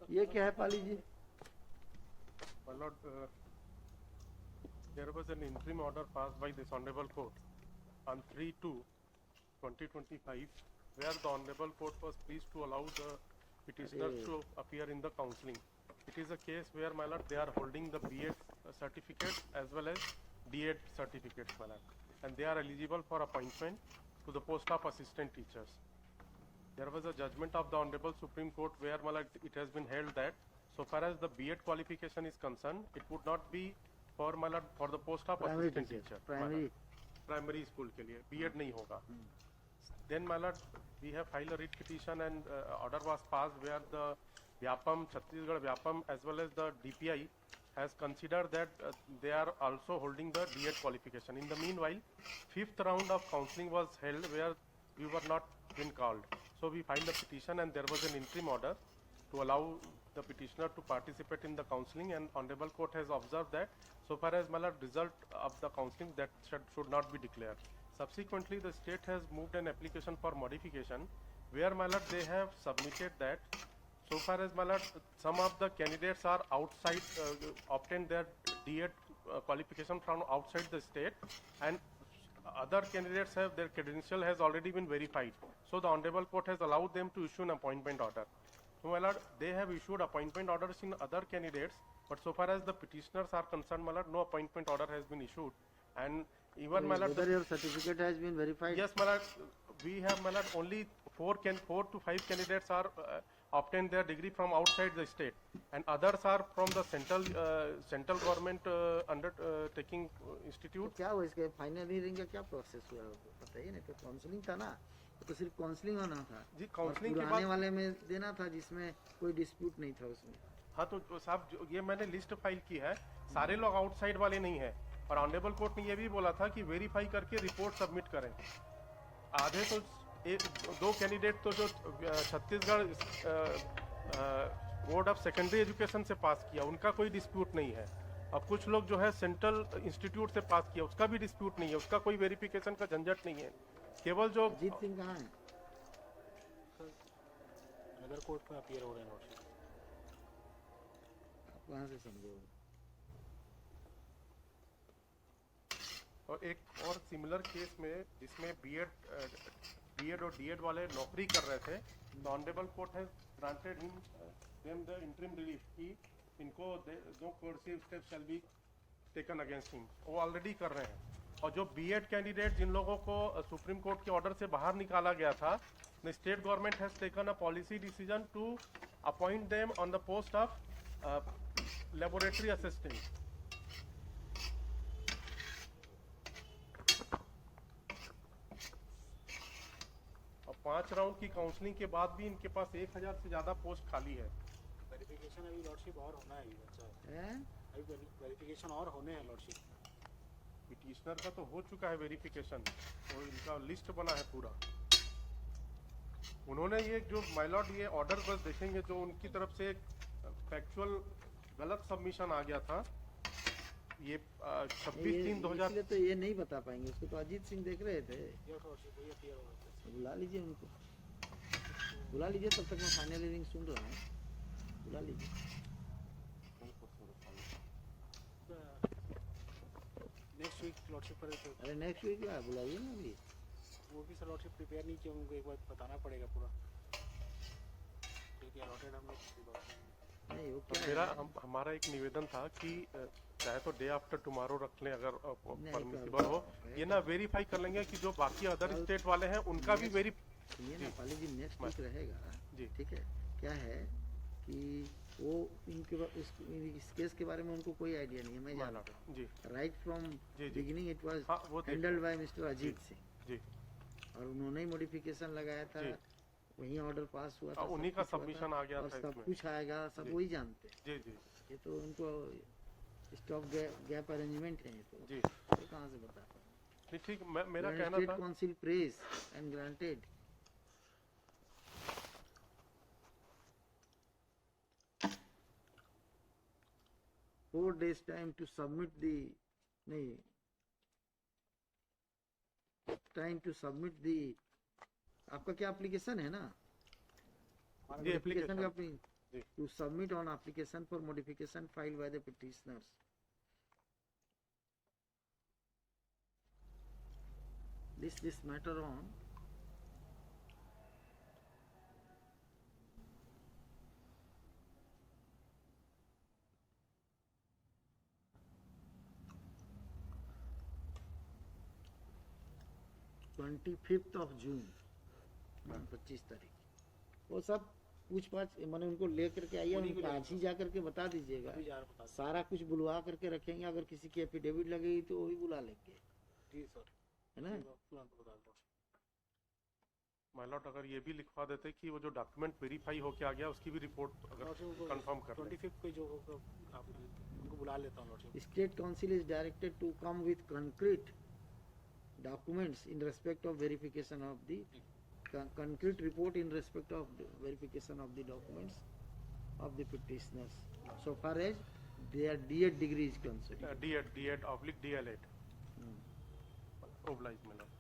ये क्या है पाली जी? My lord, there was an interim order passed by this Honorable Court on 3/2/2025, where the Honorable Court was pleased to allow the petitioners to appear in the counselling. It is a case where, my lord, they are holding the B.Ed certificate as well as D.Ed certificates, my lord, and they are eligible for appointment to the post of assistant teachers. There was a judgment of the Honorable Supreme Court where, my lord, it has been held that so far as the B.Ed qualification is concerned, it would not be for, my lord, for the post of assistant teacher. Primary school के लिए B.Ed नहीं होगा. Then, my lord, we have filed a writ petition and order was passed where the Vyapam, Chhattisgarh Vyapam as well as the DPI has considered that they are also holding the D.Ed qualification. In the meanwhile, 5th round of counselling was held where we were not been called. So we filed a petition and there was an interim order to allow the petitioner to participate in the counselling, and Honorable Court has observed that so far as, my lord, result of the counselling that should not be declared. Subsequently, the state has moved an application for modification where, my lord, they have submitted that so far as, my lord, some of the candidates are outside, obtained their D.Ed qualification from outside the state, and other candidates have their credential has already been verified. So the Honorable Court has allowed them to issue an appointment order. So, my lord, they have issued appointment orders in other candidates, but so far as the petitioners are concerned, my lord, no appointment order has been issued. And even, my lord, whether your certificate has been verified? Yes, my lord, we have, my lord, only 4 to 5 candidates are obtained their degree from outside the state, and others are from the central government undertaking institute. क्या हुआ इसके final hearing का क्या process हुआ बताइए ना. तो counselling था ना, तो सिर्फ काउंसलिंग होना था जी. काउंसलिंग के बाद पुराने वाले में देना था जिसमें कोई डिस्प्यूट नहीं था उसमें. हाँ, तो साहब ये मैंने लिस्ट फाइल की है, सारे लोग आउटसाइड वाले नहीं है, और ऑनरेबल कोर्ट ने ये भी बोला था कि वेरीफाई करके रिपोर्ट सबमिट करें. आधे तो 2 कैंडिडेट तो जो Chhattisgarh board of secondary education से पास किया उनका कोई डिस्प्यूट नहीं है, और कुछ लोग जो है सेंट्रल इंस्टीट्यूट से पास किया उसका भी डिस्प्यूट नहीं है, उसका कोई वेरिफिकेशन का झंझट नहीं है. केवल जो अजीत सिंह कहाँ है? नगर कोर्ट में अपीयर हो रहे हैं. आप कहाँ से समझे? और एक और सिमिलर केस में जिसमें बीएड और डीएड वाले नौकरी कर रहे थे, the honourable court has granted him them the interim relief कि इनको no coercive step shall be taken against him. वो ऑलरेडी कर रहे हैं. और जो बीएड कैंडिडेट जिन लोगों को सुप्रीम कोर्ट के ऑर्डर से बाहर निकाला गया था, the state government has taken a policy decision to appoint them on the post of laboratory assistant. और 5 राउंड की काउंसलिंग के बाद भी इनके पास 1000 से ज्यादा पोस्ट खाली है. वेरिफिकेशन अभी लॉर्डशिप और होना है. अच्छा हैं? अभी वेरिफिकेशन और होने हैं लॉर्डशिप. पिटिशनर का तो हो चुका है वेरिफिकेशन, तो इनका लिस्ट बना है पूरा. उन्होंने ये जो माय लॉर्ड ये ऑर्डर बस देखेंगे जो उनकी तरफ से फैक्चुअल गलत सबमिशन आ गया था, ये 26/3/2000. इसलिए तो ये नहीं बता पाएंगे उसको. तो अजीत सिंह देख रहे थे, बुला लीजिए उनको, बुला लीजिए. तब तक मैं फाइनल हियरिंग सुन रहा हूँ, बुला लीजिए. नेक्स्ट वीक लॉर्डशिप पर. अरे नेक्स्ट वीक क्या बुलाइए ना अभी. वो भी सर लॉर्डशिप प्रिपेयर नहीं किया, उनको एक बार बताना पड़ेगा पूरा. ठीक है, अलॉटेड हम लोग नहीं. वो क्या मेरा हमारा एक निवेदन था कि चाहे तो डे आफ्टर टुमारो रख लें अगर परमिसिबल हो, ये ना वेरीफाई कर लेंगे कि जो बाकी अदर स्टेट वाले हैं उनका भी सुनिए ना पाली जी, नेक्स्ट वीक रहेगा जी. ठीक है. क्या है कि वो इनके इस केस के बारे में उनको कोई आइडिया नहीं है. मैं जानता हूँ जी. Right from beginning it was handled by mister Ajit Singh ji. और उन्होंने ही मॉडिफिकेशन लगाया था, वही ऑर्डर पास हुआ था, उन्हीं का सबमिशन आ गया था, सब कुछ आएगा, सब वही जानते हैं. जी जी. ये तो उनको स्टॉप गैप अरेंजमेंट है. तो जी. कहाँ से बता पाएंगे? ठीक. मेरा कहना स्टेट था council press and granted. Four days time to submit the time to submit the आपका क्या एप्लीकेशन है ना? The application. का अपनी जी. to submit on application for modification filed by the petitioners. This matter on June 25 तारीख, वो सब पूछ पाछ मैंने उनको लेकर के आइए, उनको आज ही जा करके बता दीजिएगा, अभी जा रहा बता सारा कुछ बुलवा करके रखेंगे, अगर किसी की एफिडेविट लगेगी तो वो भी बुला लेंगे, जी सर, है ना? तुरंत बता दो। माय लॉर्ड, अगर ये भी लिखवा देते कि वो जो डॉक्यूमेंट वेरीफाई होके आ गया उसकी भी रिपोर्ट अगर कंफर्म कर लें। 25 को जो होगा आप उनको बुला लेता हूँ lordship. State Council is directed to come with concrete documents in respect of verification of the concrete report in respect of the verification of the documents of the petitioners, so far as their D.Ed degree is concerned. D.Ed / DLED. Hmm. Obliged, my lord.